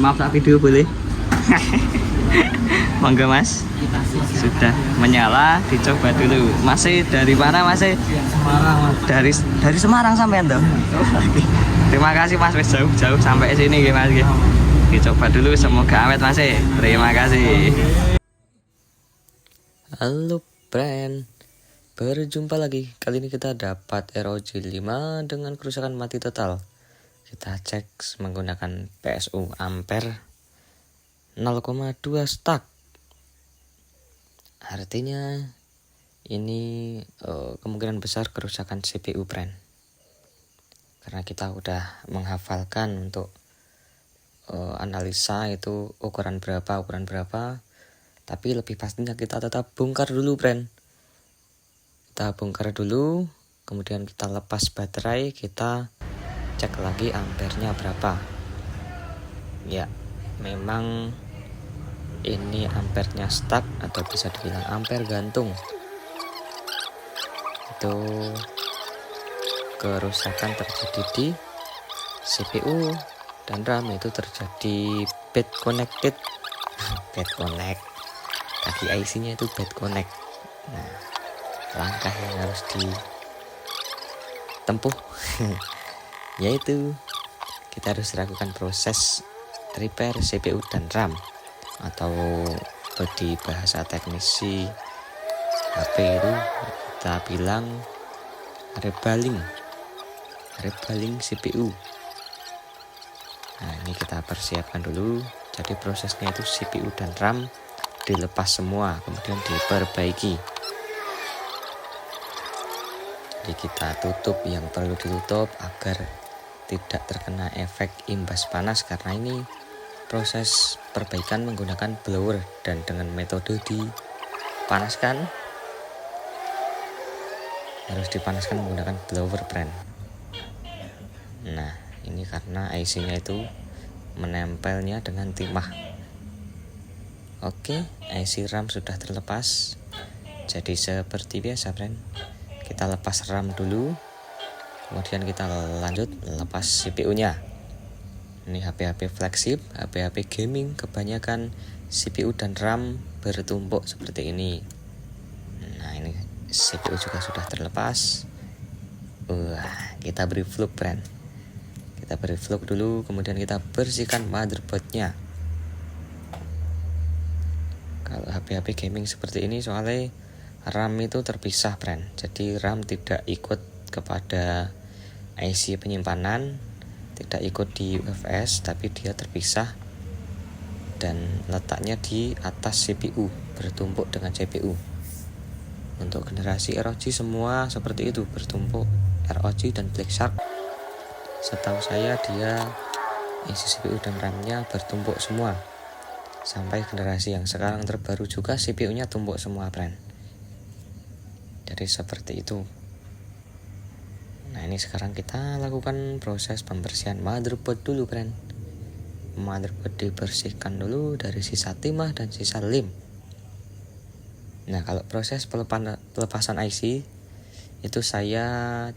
mohon maaf tak video boleh. Monggo Mas. Sudah menyala, dicoba dulu. Masih dari mana Masih? Semarang Mas. Dari Semarang sampai toh. Terima kasih Mas, wis jauh-jauh sampai sini nggih Mas. Dicoba dulu, semoga awet Mas. Terima kasih. Halo friend, berjumpa lagi. Kali ini kita dapat ROG 5 dengan kerusakan mati total. Kita cek menggunakan PSU ampere 0,2 stuck. Artinya ini kemungkinan besar kerusakan CPU friend. Karena kita udah menghafalkan untuk analisa itu ukuran berapa, tapi lebih pastinya kita tetap bongkar dulu friend. Kita bongkar dulu, kemudian kita lepas baterai, kita cek lagi ampernya berapa. Ya, memang ini ampernya stuck atau bisa dibilang ampere gantung. Itu kerusakan terjadi di CPU dan RAM, itu terjadi bad connected. Bad connect, kaki IC-nya itu bad connect. Nah, langkah yang harus ditempuh yaitu kita harus lakukan proses repair CPU dan RAM, atau di bahasa teknisi HP itu kita bilang rebaling CPU. Nah, ini kita persiapkan dulu. Jadi prosesnya itu CPU dan RAM dilepas semua, kemudian diperbaiki. Jadi kita tutup yang perlu ditutup agar tidak terkena efek imbas panas, karena ini proses perbaikan menggunakan blower dan dengan metode dipanaskan. Harus dipanaskan menggunakan blower friend. Nah, ini karena IC-nya itu menempelnya dengan timah. Oke, IC RAM sudah terlepas. Jadi seperti biasa friend, kita lepas RAM dulu, kemudian kita lanjut lepas CPU-nya. Ini HP-HP flagship, HP-HP gaming, kebanyakan CPU dan RAM bertumpuk seperti ini. Nah, ini CPU juga sudah terlepas. Wah, kita beri fluk friend. Kita beri fluk dulu, kemudian kita bersihkan motherboardnya. Kalau HP-HP gaming seperti ini soalnya RAM itu terpisah friend. Jadi RAM tidak ikut kepada IC penyimpanan, tidak ikut di UFS, tapi dia terpisah dan letaknya di atas CPU, bertumpuk dengan CPU. Untuk generasi ROG semua seperti itu, bertumpuk. ROG dan Black Shark, setahu saya dia isi CPU dan RAM-nya bertumpuk semua. Sampai generasi yang sekarang terbaru juga CPU-nya tumpuk semua friend. Jadi seperti itu. Nah, ini sekarang kita lakukan proses pembersihan motherboard dulu friend. Motherboard dibersihkan dulu dari sisa timah dan sisa lem. Nah, kalau proses pelepasan IC itu saya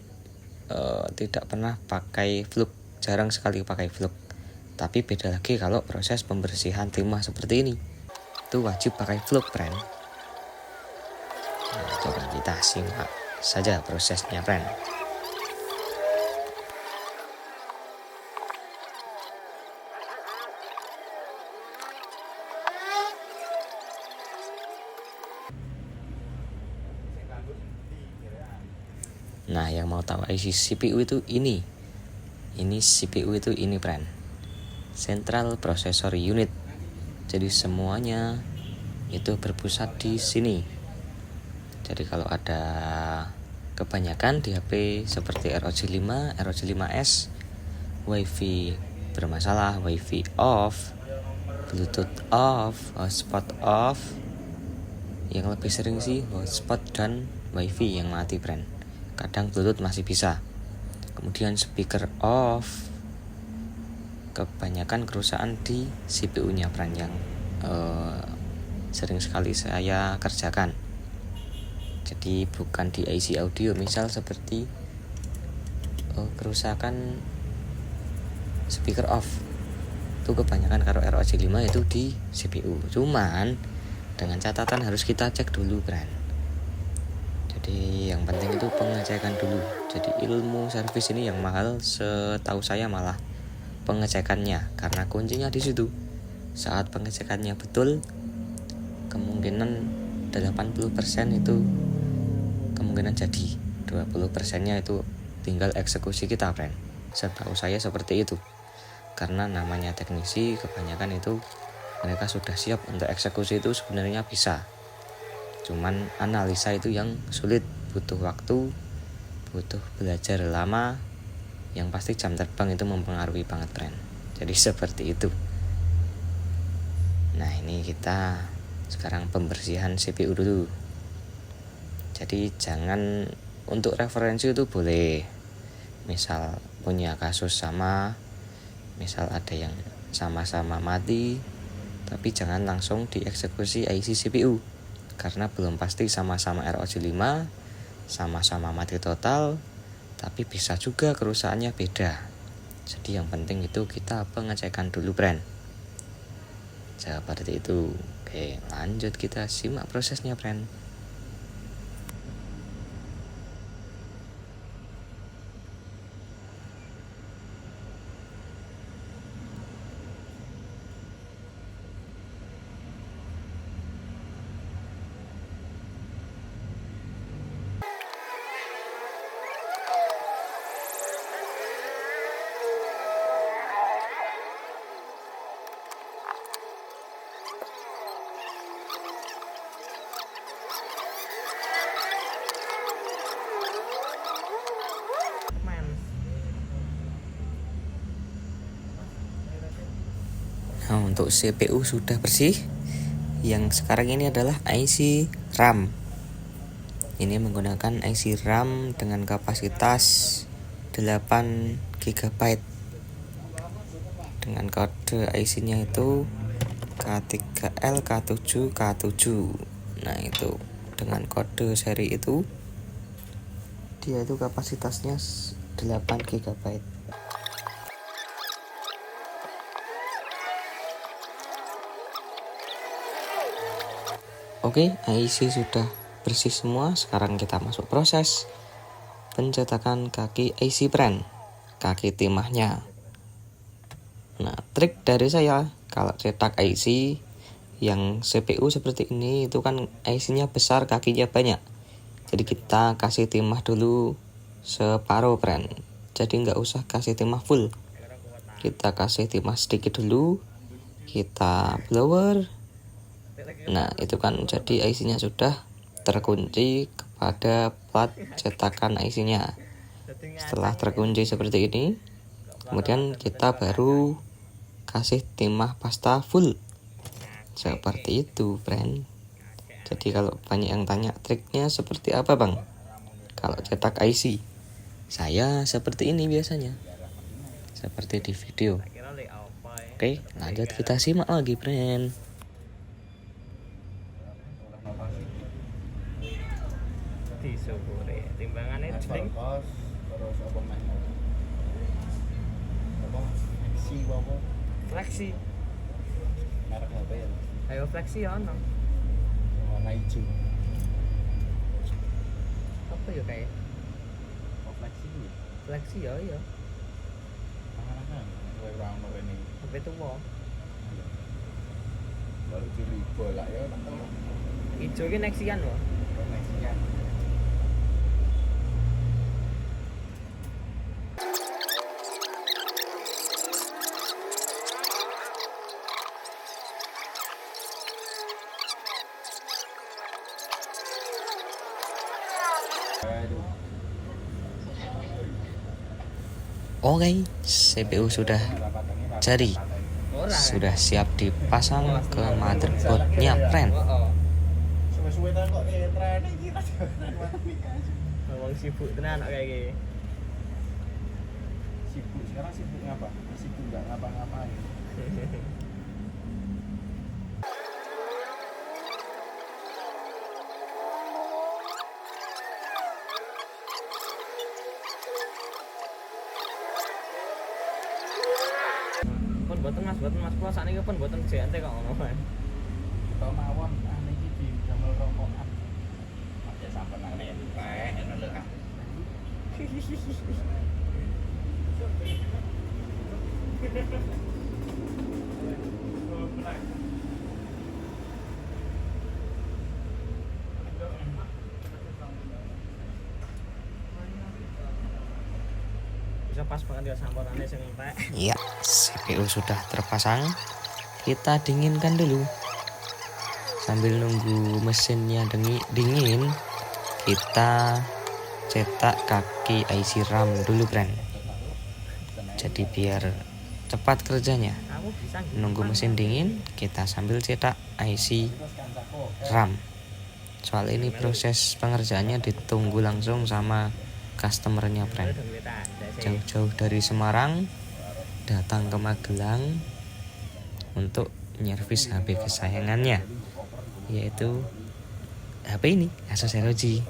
tidak pernah pakai fluk, jarang sekali pakai fluk. Tapi beda lagi kalau proses pembersihan timah seperti ini, itu wajib pakai fluk friend. Nah, coba kita simak saja prosesnya friend. Nah, yang mau tahu IC CPU itu ini CPU itu ini friend, Central Processor Unit. Jadi semuanya itu berpusat di sini. Jadi kalau ada kebanyakan di HP seperti ROG 5, ROG 5S, WiFi bermasalah, WiFi off, Bluetooth off, hotspot off. Yang lebih sering sih hotspot dan WiFi yang mati friend. Kadang Bluetooth masih bisa. Kemudian speaker off. Kebanyakan kerusakan di CPU-nya friend, yang sering sekali saya kerjakan. Jadi bukan di IC audio, misal seperti kerusakan speaker off. itu kebanyakan karo ROG 5 itu di CPU. Cuman dengan catatan harus kita cek dulu brand. Jadi yang penting itu pengecekan dulu. Jadi ilmu servis ini yang mahal setahu saya malah pengecekannya, karena kuncinya di situ. Saat pengecekannya betul, kemungkinan 80% itu kemungkinan jadi, 20%-nya itu tinggal eksekusi kita friend. Setahu saya seperti itu, karena namanya teknisi kebanyakan itu mereka sudah siap untuk eksekusi itu sebenarnya bisa, cuman analisa itu yang sulit, butuh waktu, butuh belajar lama, yang pasti jam terbang itu mempengaruhi banget friend. Jadi seperti itu. Nah ini kita sekarang pembersihan CPU dulu. Jadi jangan, untuk referensi itu boleh, misal punya kasus sama, misal ada yang sama-sama mati, tapi jangan langsung dieksekusi IC CPU, karena belum pasti sama-sama ROG 5, sama-sama mati total, tapi bisa juga kerusakannya beda. Jadi yang penting itu kita pengecekan dulu brand. Seperti itu. Oke, lanjut kita simak prosesnya friend. Nah, untuk CPU sudah bersih. Yang sekarang ini adalah IC RAM. Ini menggunakan IC RAM dengan kapasitas 8 GB. Dengan kode IC-nya itu K3L K7 K7. Nah, itu dengan kode seri itu dia itu kapasitasnya 8 GB. Oke, IC sudah bersih semua. Sekarang kita masuk proses pencetakan kaki IC brand, kaki timahnya. Nah, trik dari saya kalau cetak IC yang CPU seperti ini itu kan IC-nya besar, kakinya banyak. Jadi kita kasih timah dulu separuh brand. Jadi nggak usah kasih timah full. Kita kasih timah sedikit dulu. Kita blower. Nah, itu kan jadi IC-nya sudah terkunci kepada plat cetakan IC-nya. Setelah terkunci seperti ini, kemudian kita baru kasih timah pasta full. Seperti itu, friend. Jadi kalau banyak yang tanya triknya seperti apa, Bang? Kalau cetak IC, saya seperti ini biasanya. Seperti di video. Oke, lanjut kita simak lagi, friend. Disukure timbangannya jling terus apa meneh apa fleksi merek apa ya ayo fleksi ya ono warna hijau apa ya kayak oh fleksi ya iya mana kowe ora ono rene apa tuwa baru curi bola ya hijau ki Nexian lho Nexian. Oke, CPU sudah jadi, sudah siap dipasang ke motherboardnya, friend. Sibuk tenan kayak gini. Sibuk sekarang sibuk ngapa? Sibuk nggak ngapa-ngapain. Kon buat tengah Buat Mas Plo sakniki pun mboten JNT kok ngono kan. Kita mawon ane iki di damel rokokan. Aja sampean ane teh ngono lho Kang. Bisa pas banget ya samporannya sing entek. Ya, CPU sudah terpasang. Kita dinginkan dulu. Sambil nunggu mesinnya dingin, kita cetak kaki IC RAM dulu, friend. Jadi biar cepat kerjanya. Kamu bisa Nunggu mesin dingin, kita sambil cetak IC RAM. Soal ini proses pengerjaannya ditunggu langsung sama customernya, friend. Jauh-jauh dari Semarang datang ke Magelang untuk nyervis HP kesayangannya, yaitu HP ini Asus ROG,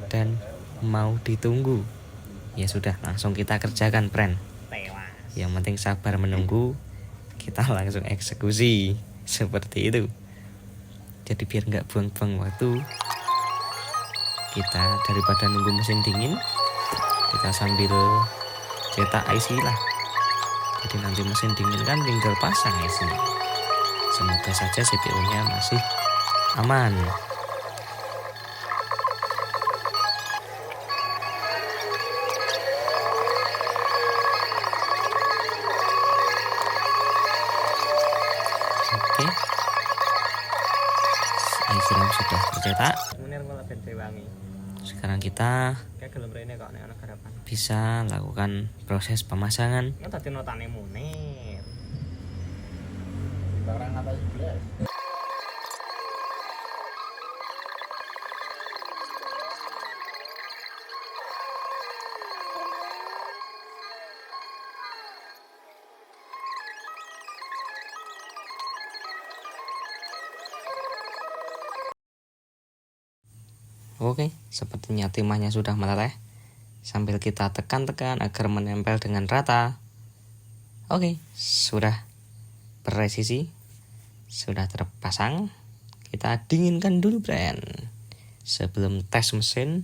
dan mau ditunggu. Ya sudah, langsung kita kerjakan, friend. Yang penting sabar menunggu, kita langsung eksekusi seperti itu. Jadi biar nggak buang-buang waktu, kita daripada nunggu mesin dingin, kita sambil cetak IC lah. Jadi nanti mesin dingin kan tinggal pasang IC. Semoga saja CPU-nya masih aman. Oke, IC RAM sudah tercetak. Munir malah ben wangi. Sekarang kita Kayak gelem rene kok nek ana garapan. bisa lakukan proses pemasangan. Nek dadi notane Munir. Barang atas gelas. Oke, sepertinya timahnya sudah meleleh. Sambil kita tekan-tekan agar menempel dengan rata. Oke, sudah presisi, sudah terpasang. Kita dinginkan dulu, friend. Sebelum tes mesin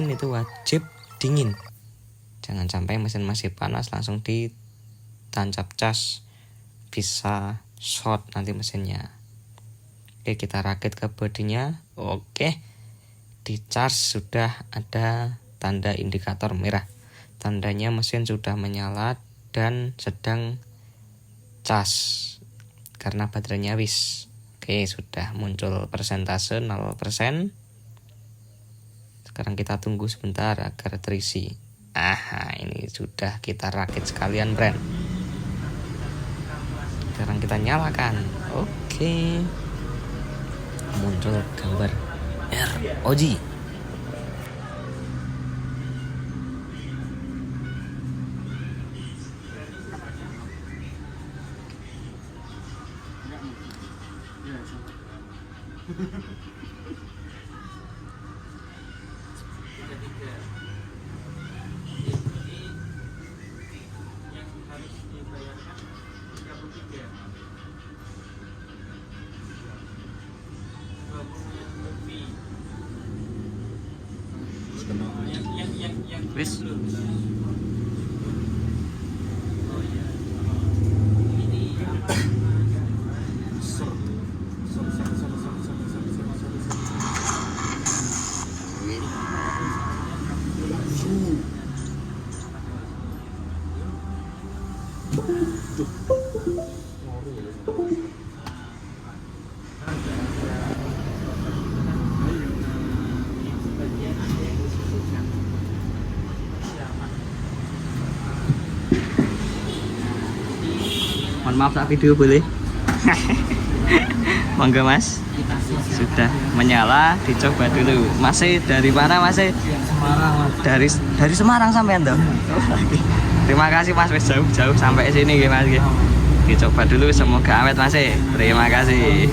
itu wajib dingin. Jangan sampai mesin masih panas langsung ditancap cas, bisa short nanti mesinnya. Oke, kita rakit ke bodinya. Oke, di charge sudah ada tanda indikator merah. Tandanya mesin sudah menyala dan sedang cas karena baterainya habis. Oke, sudah muncul persentase 0%. Sekarang kita tunggu sebentar agar terisi. Ini sudah kita rakit sekalian, friend. Sekarang kita nyalakan. Oke, muncul gambar ROG. Wis. Mohon maaf tak video boleh? Monggo Mas. Sudah menyala, dicoba dulu. Masih dari mana Mas? Semarang. Dari Semarang sampai toh. Terima kasih Mas, wis jauh-jauh sampai sini nggih Mas nggih. Dicoba dulu, semoga awet Mas. Terima kasih.